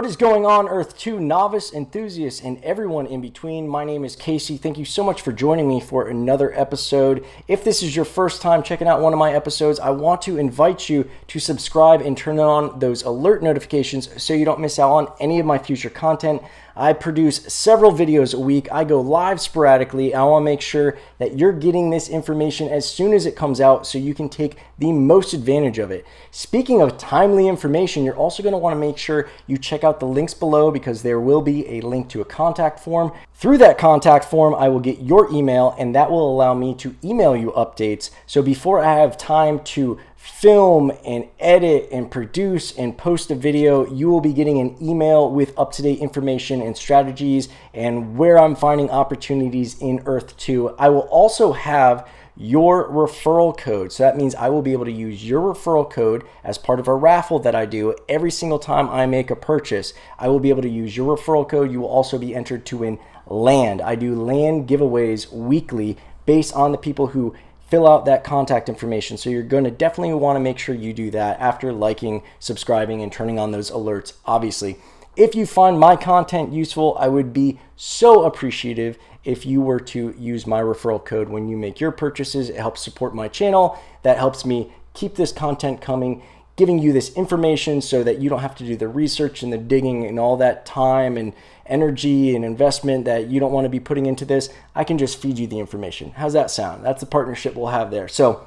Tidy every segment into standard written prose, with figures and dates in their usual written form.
What is going on, Earth 2 novice, enthusiasts, and everyone in between? My name is Casey. Thank you so much for joining me for another episode. If this is your first time checking out one of my episodes, I want to invite you to subscribe and turn on those alert notifications so you don't miss out on any of my future content. I produce several videos a week. I go live sporadically. I want to make sure that you're getting this information as soon as it comes out so you can take the most advantage of it. Speaking of timely information, you're also going to want to make sure you check out the links below because there will be a link to a contact form. Through that contact form, I will get your email and that will allow me to email you updates. So before I have time to film and edit and produce and post a video, you will be getting an email with up-to-date information and strategies and where I'm finding opportunities in Earth 2. I will also have your referral code. So that means I will be able to use your referral code as part of a raffle that I do every single time I make a purchase. I will be able to use your referral code. You will also be entered to win land. I do land giveaways weekly based on the people who fill out that contact information. So you're going to definitely want to make sure you do that after liking, subscribing, and turning on those alerts, obviously. If you find my content useful, I would be so appreciative if you were to use my referral code when you make your purchases. It helps support my channel. That helps me keep this content coming, giving you this information so that you don't have to do the research and the digging and all that time and energy and investment that you don't want to be putting into this. I can just feed you the information. How's that sound? That's the partnership we'll have there. So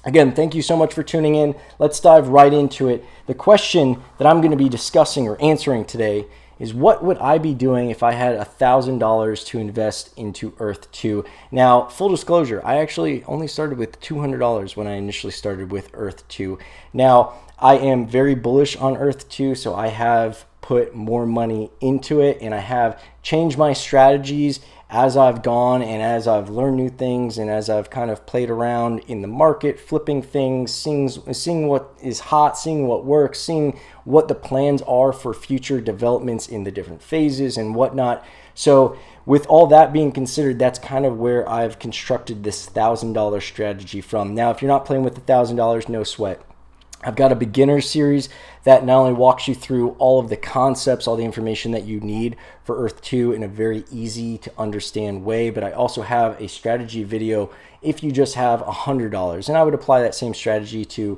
again, thank you so much for tuning in. Let's dive right into it. The question that I'm going to be discussing or answering today is, what would I be doing if I had $1,000 to invest into Earth 2? Now, full disclosure, I actually only started with $200 when I initially started with Earth 2. Now, I am very bullish on Earth 2, so I have put more money into it and I have changed my strategies as I've gone and as I've learned new things and as I've kind of played around in the market, flipping things, seeing what is hot, seeing what works, seeing what the plans are for future developments in the different phases and whatnot. So with all that being considered, that's kind of where I've constructed this $1,000 strategy from. Now, if you're not playing with $1,000, no sweat. I've got a beginner series that not only walks you through all of the concepts, all the information that you need for Earth 2 in a very easy to understand way, but I also have a strategy video if you just have $100. And I would apply that same strategy to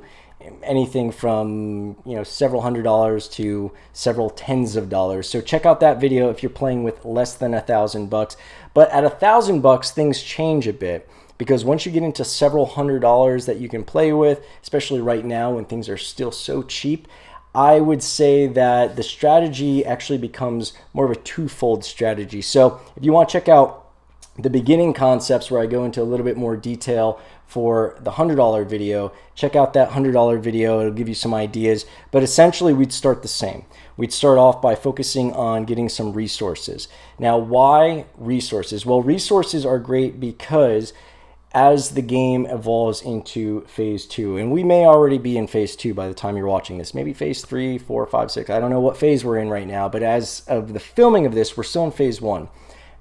anything from, several $100s to several tens of dollars. So check out that video if you're playing with less than $1,000. But at $1,000, things change a bit. Because once you get into several $100s that you can play with, especially right now when things are still so cheap, I would say that the strategy actually becomes more of a twofold strategy. So if you want to check out the beginning concepts where I go into a little bit more detail for the $100 video, check out that $100 video. It'll give you some ideas. But essentially, we'd start the same. We'd start off by focusing on getting some resources. Now, why resources? Well, resources are great because as the game evolves into phase 2, and we may already be in phase 2 by the time you're watching this, maybe phase 3, 4, 5, 6, I don't know what phase we're in right now, but as of the filming of this, we're still in phase 1.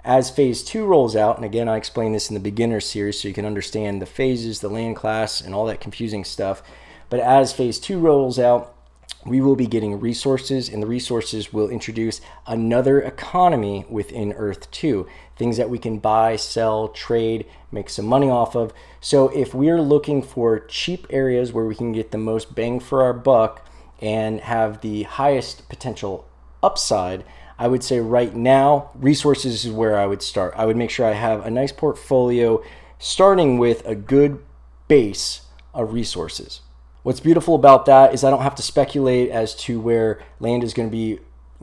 As phase 2 rolls out, and again, I explain this in the beginner series so you can understand the phases, the land class, and all that confusing stuff, but as phase 2 rolls out, we will be getting resources, and the resources will introduce another economy within Earth 2. Things that we can buy, sell, trade, make some money off of. So if we're looking for cheap areas where we can get the most bang for our buck and have the highest potential upside, I would say right now, resources is where I would start. I would make sure I have a nice portfolio starting with a good base of resources. What's beautiful about that is I don't have to speculate as to where land is going to be,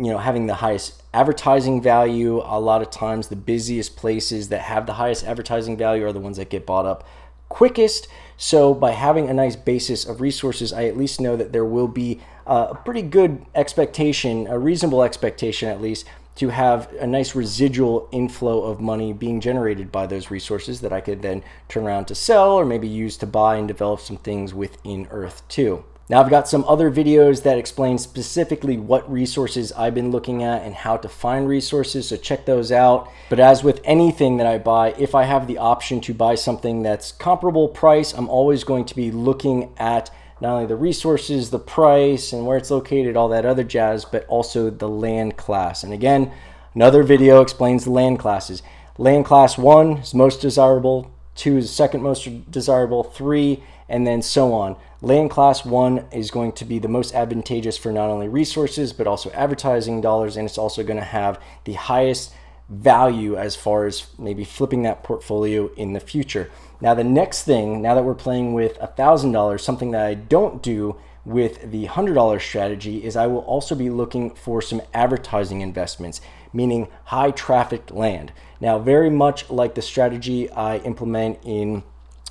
having the highest advertising value. A lot of times the busiest places that have the highest advertising value are the ones that get bought up quickest. So by having a nice basis of resources, I at least know that there will be a pretty good expectation, a reasonable expectation at least, to have a nice residual inflow of money being generated by those resources that I could then turn around to sell or maybe use to buy and develop some things within Earth 2. Now, I've got some other videos that explain specifically what resources I've been looking at and how to find resources, so check those out. But as with anything that I buy, if I have the option to buy something that's comparable price, I'm always going to be looking at not only the resources, the price, and where it's located, all that other jazz, but also the land class. And again, another video explains the land classes. Land class 1 is most desirable, 2 is second most desirable, 3, and then so on. Land class 1 is going to be the most advantageous for not only resources, but also advertising dollars, and it's also going to have the highest value as far as maybe flipping that portfolio in the future. Now the next thing, now that we're playing with $1,000, something that I don't do with the $100 strategy is I will also be looking for some advertising investments, meaning high trafficked land. Now, very much like the strategy I implement in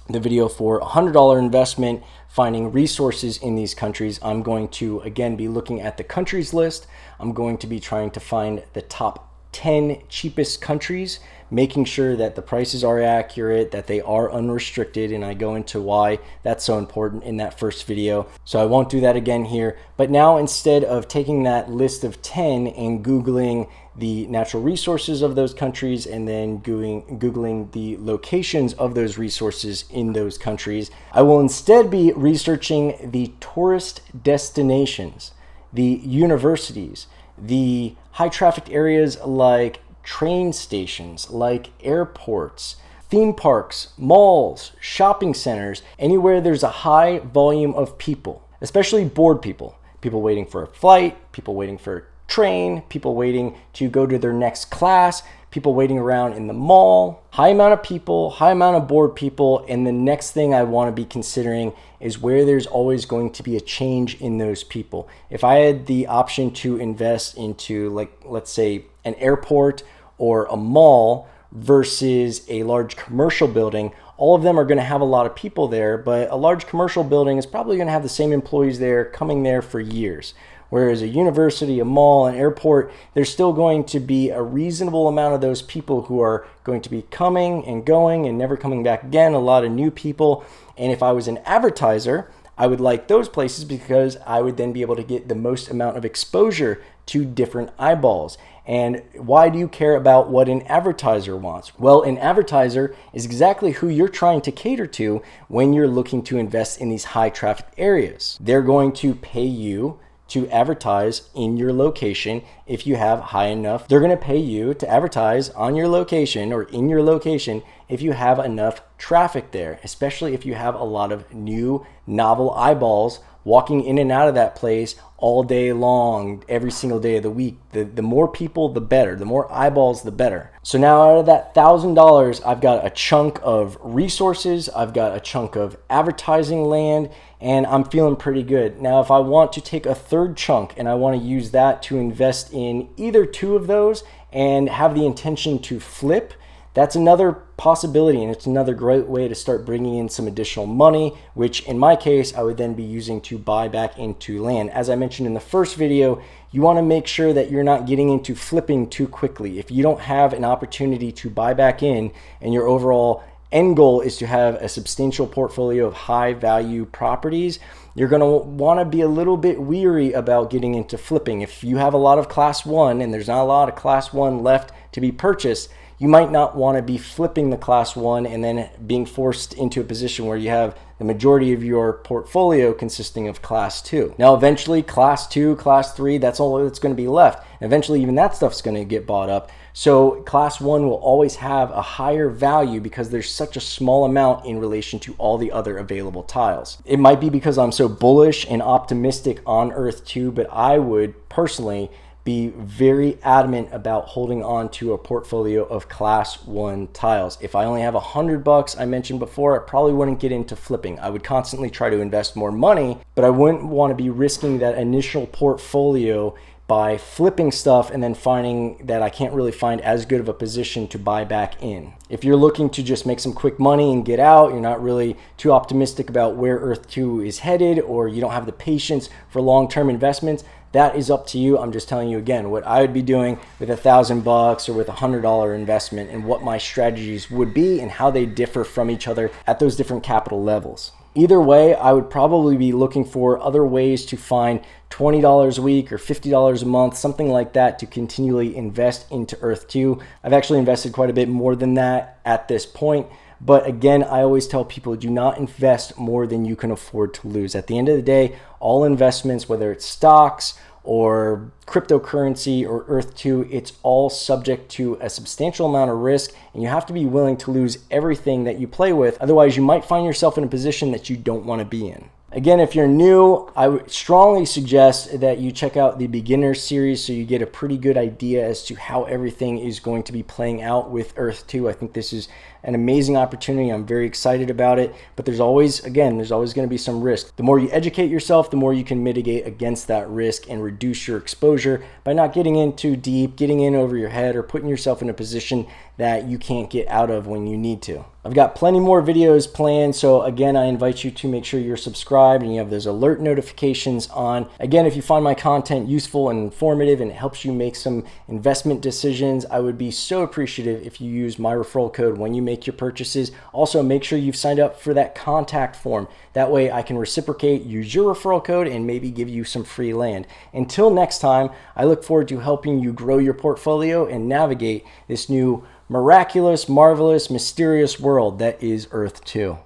the video for $100 investment, finding resources in these countries, I'm going to again be looking at the countries list. I'm going to be trying to find the top 10 cheapest countries, making sure that the prices are accurate, that they are unrestricted, and I go into why that's so important in that first video. So I won't do that again here. But now, instead of taking that list of 10 and Googling the natural resources of those countries and then Googling the locations of those resources in those countries, I will instead be researching the tourist destinations, the universities, the high traffic areas like train stations, like airports, theme parks, malls, shopping centers, anywhere there's a high volume of people, especially bored people waiting for a flight, people waiting for a train, people waiting to go to their next class, people waiting around in the mall, high amount of people, high amount of bored people. And the next thing I want to be considering is where there's always going to be a change in those people. If I had the option to invest into, like, let's say an airport or a mall versus a large commercial building, all of them are going to have a lot of people there, but a large commercial building is probably going to have the same employees there coming there for years. Whereas a university, a mall, an airport, there's still going to be a reasonable amount of those people who are going to be coming and going and never coming back again, a lot of new people. And if I was an advertiser, I would like those places because I would then be able to get the most amount of exposure to different eyeballs. And why do you care about what an advertiser wants? Well, an advertiser is exactly who you're trying to cater to when you're looking to invest in these high traffic areas. They're going to pay you to advertise in your location if you have high enough. They're going to pay you to advertise on your location or in your location if you have enough traffic there, especially if you have a lot of new novel eyeballs walking in and out of that place all day long, every single day of the week. The more people, the better. The more eyeballs, the better. So now out of that $1,000, I've got a chunk of resources, I've got a chunk of advertising land, and I'm feeling pretty good. Now, if I want to take a third chunk and I want to use that to invest in either two of those and have the intention to flip, that's another possibility, and it's another great way to start bringing in some additional money, which in my case, I would then be using to buy back into land. As I mentioned in the first video, you want to make sure that you're not getting into flipping too quickly. If you don't have an opportunity to buy back in and your overall end goal is to have a substantial portfolio of high value properties, you're going to want to be a little bit weary about getting into flipping. If you have a lot of class 1 and there's not a lot of class 1 left to be purchased, you might not want to be flipping the class 1 and then being forced into a position where you have the majority of your portfolio consisting of class 2. Now, eventually class 2, class 3, that's all that's going to be left. Eventually, even that stuff's going to get bought up. So class 1 will always have a higher value because there's such a small amount in relation to all the other available tiles. It might be because I'm so bullish and optimistic on Earth2, but I would personally be very adamant about holding on to a portfolio of class 1 tiles. If I only have $100, I mentioned before, I probably wouldn't get into flipping. I would constantly try to invest more money, but I wouldn't want to be risking that initial portfolio by flipping stuff and then finding that I can't really find as good of a position to buy back in. If you're looking to just make some quick money and get out, you're not really too optimistic about where Earth2 is headed, or you don't have the patience for long-term investments, that is up to you. I'm just telling you again what I would be doing with $1,000 or with $100 investment, and what my strategies would be and how they differ from each other at those different capital levels. Either way, I would probably be looking for other ways to find $20 a week or $50 a month, something like that, to continually invest into Earth2. I've actually invested quite a bit more than that at this point, But again, I always tell people, do not invest more than you can afford to lose. At the end of the day, all investments, whether it's stocks or cryptocurrency or Earth2, it's all subject to a substantial amount of risk, and you have to be willing to lose everything that you play with. Otherwise, you might find yourself in a position that you don't want to be in. Again, if you're new, I would strongly suggest that you check out the beginner series so you get a pretty good idea as to how everything is going to be playing out with Earth2. I think this is an amazing opportunity. I'm very excited about it, but there's always going to be some risk. The more you educate yourself, the more you can mitigate against that risk and reduce your exposure by not getting in too deep, getting in over your head, or putting yourself in a position that you can't get out of when you need to. I've got plenty more videos planned, so again, I invite you to make sure you're subscribed and you have those alert notifications on. Again, if you find my content useful and informative and it helps you make some investment decisions, I would be so appreciative if you use my referral code when you make your purchases. Also, make sure you've signed up for that contact form. That way I can reciprocate, use your referral code, and maybe give you some free land. Until next time, I look forward to helping you grow your portfolio and navigate this new miraculous, marvelous, mysterious world that is Earth 2.